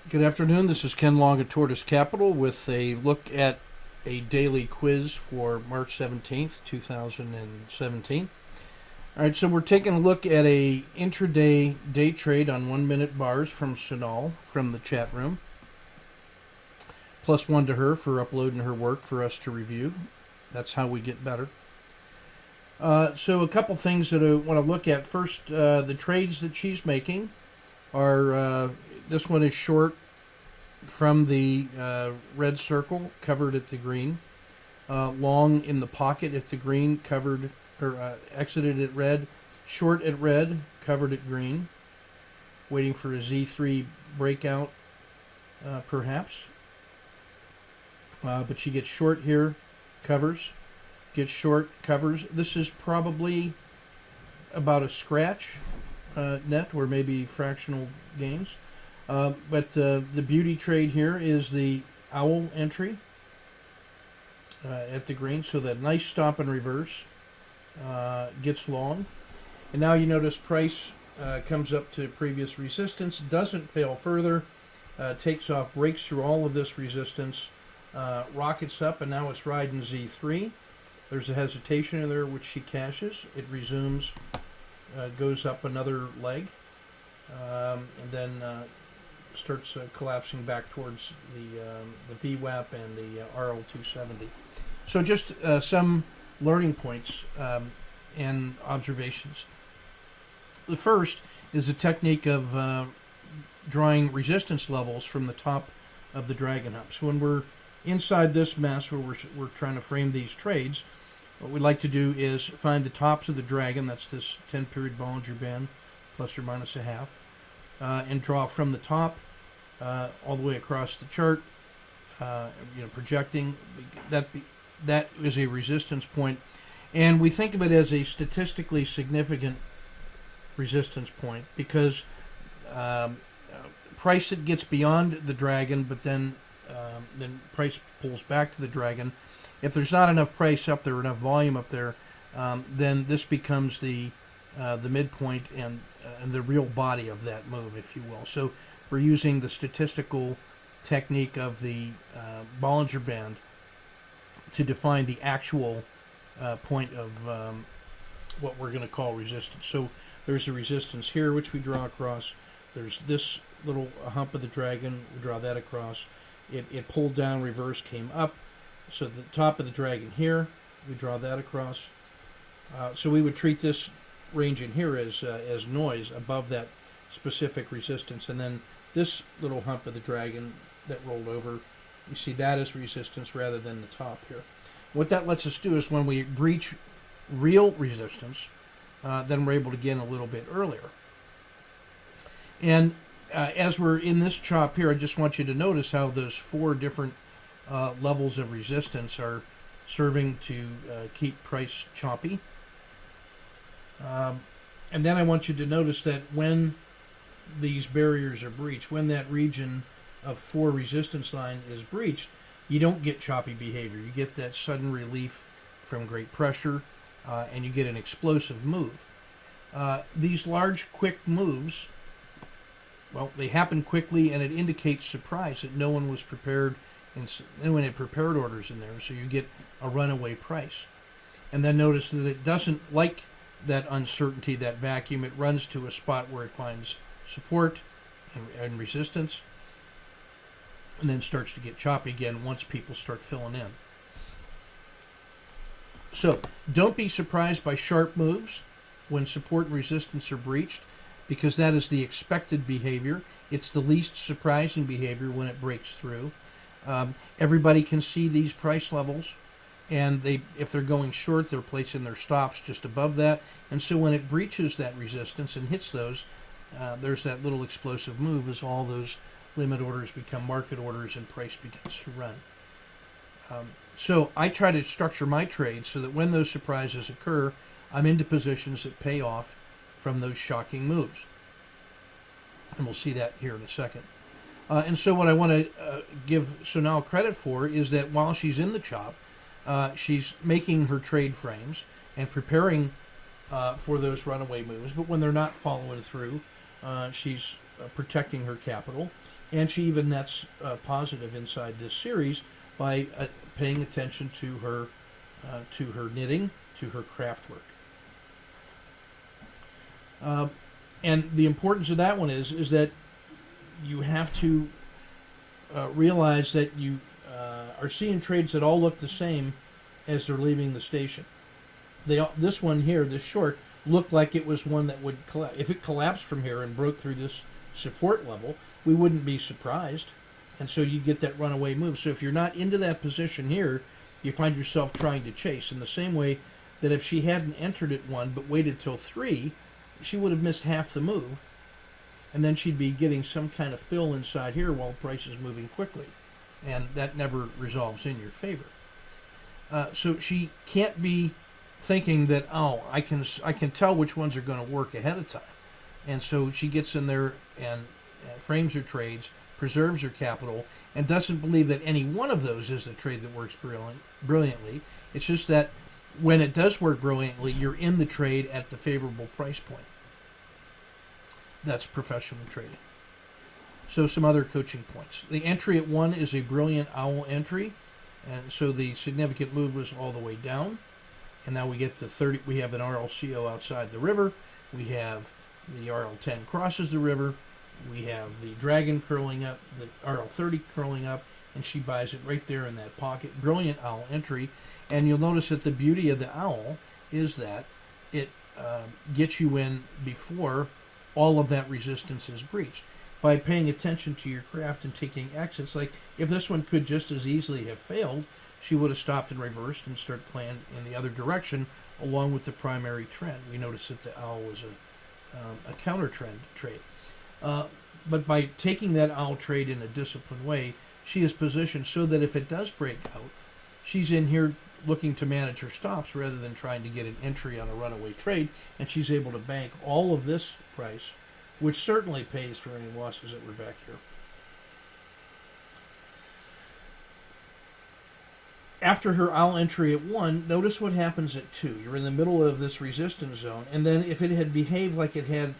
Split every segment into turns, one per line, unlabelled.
Good afternoon. This is Ken Long at Tortoise Capital with a look at a daily quiz for March 17th, 2017. All right, so we're taking a look at a intraday day trade on 1 minute bars from Sonal from the chat room. +1 to her for uploading her work for us to review. That's how we get better. So a couple things that I want to look at. First, the trades that she's making are, this one is short from the red circle, covered at the green. Long in the pocket at the green, covered or exited at red. Short at red, covered at green. Waiting for a Z3 breakout, perhaps. But she gets short here, covers. Gets short, covers. This is probably about a scratch net or maybe fractional gains. But the beauty trade here is the owl entry at the green. So that nice stop and reverse gets long. And now you notice price comes up to previous resistance, doesn't fail further, takes off, breaks through all of this resistance, rockets up, and now it's riding Z3. There's a hesitation in there which she cashes. It resumes, goes up another leg, and then starts collapsing back towards the VWAP and the RL270. So just some learning points and observations. The first is the technique of drawing resistance levels from the top of the dragon hump. So when we're inside this mess where we're trying to frame these trades, what we like to do is find the tops of the dragon, that's this 10-period Bollinger Band, plus or minus a half, and draw from the top all the way across the chart, projecting. That is a resistance point, and we think of it as a statistically significant resistance point because price that gets beyond the dragon, but then price pulls back to the dragon. If there's not enough price up there, enough volume up there, then this becomes the midpoint and the real body of that move, if you will. So we're using the statistical technique of the Bollinger Band to define the actual point of what we're going to call resistance. So there's a resistance here, which we draw across. There's this little hump of the dragon. We draw that across. It pulled down, reverse, came up. So the top of the dragon here, we draw that across. So we would treat this range in here as noise above that specific resistance. And then this little hump of the dragon that rolled over, you see that as resistance rather than the top here. What that lets us do is when we breach real resistance, then we're able to get in a little bit earlier. And as we're in this chop here, I just want you to notice how those four different levels of resistance are serving to keep price choppy. And then I want you to notice that when these barriers are breached, when that region of 4 resistance line is breached, you don't get choppy behavior. You get that sudden relief from great pressure, and you get an explosive move. These large, quick moves, well, they happen quickly, and it indicates surprise that no one was prepared, and no one had prepared orders in there, so you get a runaway price. And then notice that it doesn't like that uncertainty, that vacuum. It runs to a spot where it finds support and resistance, and then starts to get choppy again once people start filling in. So don't be surprised by sharp moves when support and resistance are breached, because that is the expected behavior. It's the least surprising behavior when it breaks through. Everybody can see these price levels, and if they're going short, they're placing their stops just above that. And so when it breaches that resistance and hits those, there's that little explosive move as all those limit orders become market orders and price begins to run. So I try to structure my trades so that when those surprises occur, I'm into positions that pay off from those shocking moves. And we'll see that here in a second. And so what I want to give Sonal credit for is that while she's in the chop, she's making her trade frames and preparing for those runaway moves. But when they're not following through, she's protecting her capital. And she even nets positive inside this series by paying attention to her knitting, to her craft work. And the importance of that one is that you have to realize that you are seeing trades that all look the same as they're leaving the station. This one here, this short, looked like it was one that would collapse. If it collapsed from here and broke through this support level, we wouldn't be surprised. And so you get that runaway move. So if you're not into that position here, you find yourself trying to chase. In the same way that if she hadn't entered at 1 but waited till 3, she would have missed half the move. And then she'd be getting some kind of fill inside here while the price is moving quickly. And that never resolves in your favor. So she can't be thinking that, oh, I can tell which ones are going to work ahead of time. And so she gets in there and frames her trades, preserves her capital, and doesn't believe that any one of those is the trade that works brilliantly. It's just that when it does work brilliantly, you're in the trade at the favorable price point. That's professional trading. So some other coaching points. The entry at 1 is a brilliant owl entry, and so the significant move was all the way down. And now we get to 30. We have an RLCO outside the river. We have the RL10 crosses the river. We have the dragon curling up, the RL30 curling up, and she buys it right there in that pocket. Brilliant owl entry. And you'll notice that the beauty of the owl is that it gets you in before all of that resistance is breached. By paying attention to your craft and taking exits, like if this one could just as easily have failed, she would have stopped and reversed and started playing in the other direction along with the primary trend. We noticed that the owl was a counter trend trade. But by taking that owl trade in a disciplined way, she is positioned so that if it does break out, she's in here looking to manage her stops rather than trying to get an entry on a runaway trade, and she's able to bank all of this price, which certainly pays for any losses that were back here. After her owl entry at 1, notice what happens at 2. You're in the middle of this resistance zone, and then if it had behaved like it had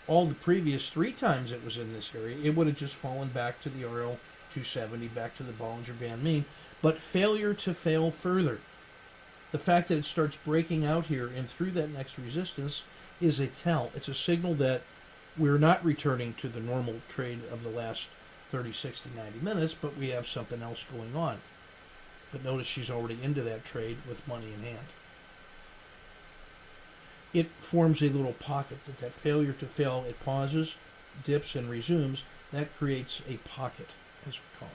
all the previous 3 times it was in this area, it would have just fallen back to the RL 270, back to the Bollinger Band mean. But failure to fail further. The fact that it starts breaking out here and through that next resistance is a tell. It's a signal that we're not returning to the normal trade of the last 30, 60, 90 minutes, but we have something else going on. But notice she's already into that trade with money in hand. It forms a little pocket. That failure to fail, it pauses, dips, and resumes. That creates a pocket, as we call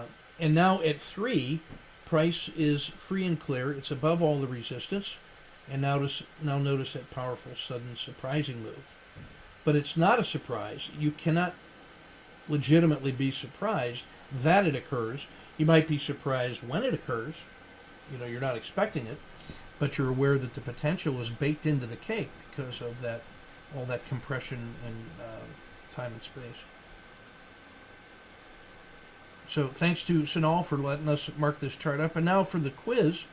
it. And now at 3, price is free and clear. It's above all the resistance. And now notice that powerful, sudden, surprising move. But it's not a surprise. You cannot legitimately be surprised that it occurs. You might be surprised when it occurs. You're not expecting it, but you're aware that the potential is baked into the cake because of all that compression in time and space. So thanks to Sanal for letting us mark this chart up. And now for the quiz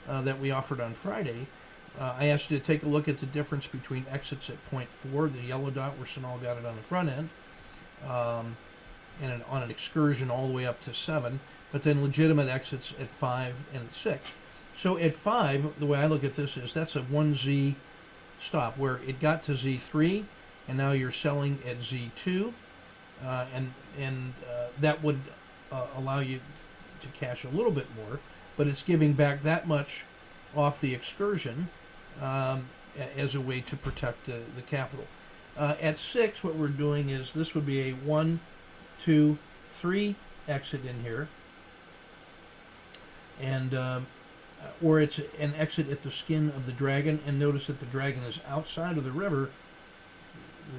that we offered on Friday, I asked you to take a look at the difference between exits at point 4, the yellow dot where Sanal got it on the front end, and on an excursion all the way up to 7, but then legitimate exits at 5 and at 6. So at 5, the way I look at this is that's a 1Z stop where it got to Z3, and now you're selling at Z2, and that would allow you to cash a little bit more, but it's giving back that much off the excursion as a way to protect the capital. At 6, what we're doing is this would be a 1, 2, 3 exit in here, and or it's an exit at the skin of the dragon, and notice that the dragon is outside of the river,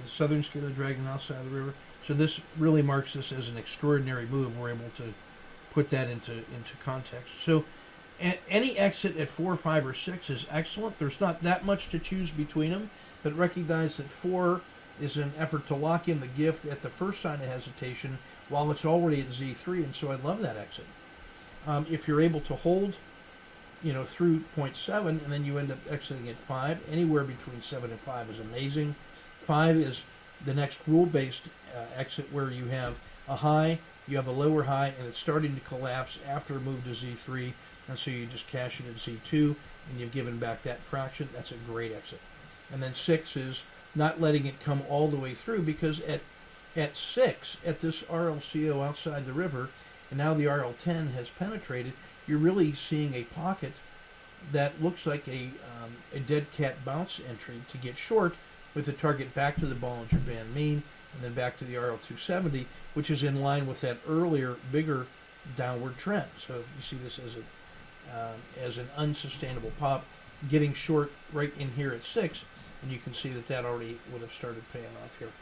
the southern skin of the dragon outside of the river. So this really marks this as an extraordinary move. We're able to put that into context. So any exit at 4, 5, or 6 is excellent. There's not that much to choose between them, but recognize that 4 is an effort to lock in the gift at the first sign of hesitation while it's already at Z3, and so I love that exit. If you're able to hold, through 0.7, and then you end up exiting at 5, anywhere between 7 and 5 is amazing. 5 is the next rule-based exit where you have a high, you have a lower high, and it's starting to collapse after a move to Z3, and so you just cash it at Z2, and you've given back that fraction. That's a great exit. And then 6 is not letting it come all the way through, because at 6, at this RLCO outside the river, and now the RL10 has penetrated, you're really seeing a pocket that looks like a dead cat bounce entry to get short, with the target back to the Bollinger Band mean, and then back to the RL270, which is in line with that earlier, bigger downward trend. So if you see this as an unsustainable pop, getting short right in here at 6, and you can see that already would have started paying off here.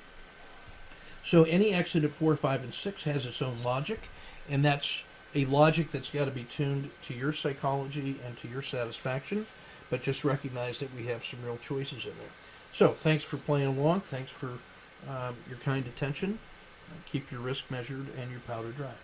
So any exit at 4, 5, and 6 has its own logic, and that's a logic that's got to be tuned to your psychology and to your satisfaction, but just recognize that we have some real choices in there. So thanks for playing along. Thanks for your kind attention. Keep your risk measured and your powder dry.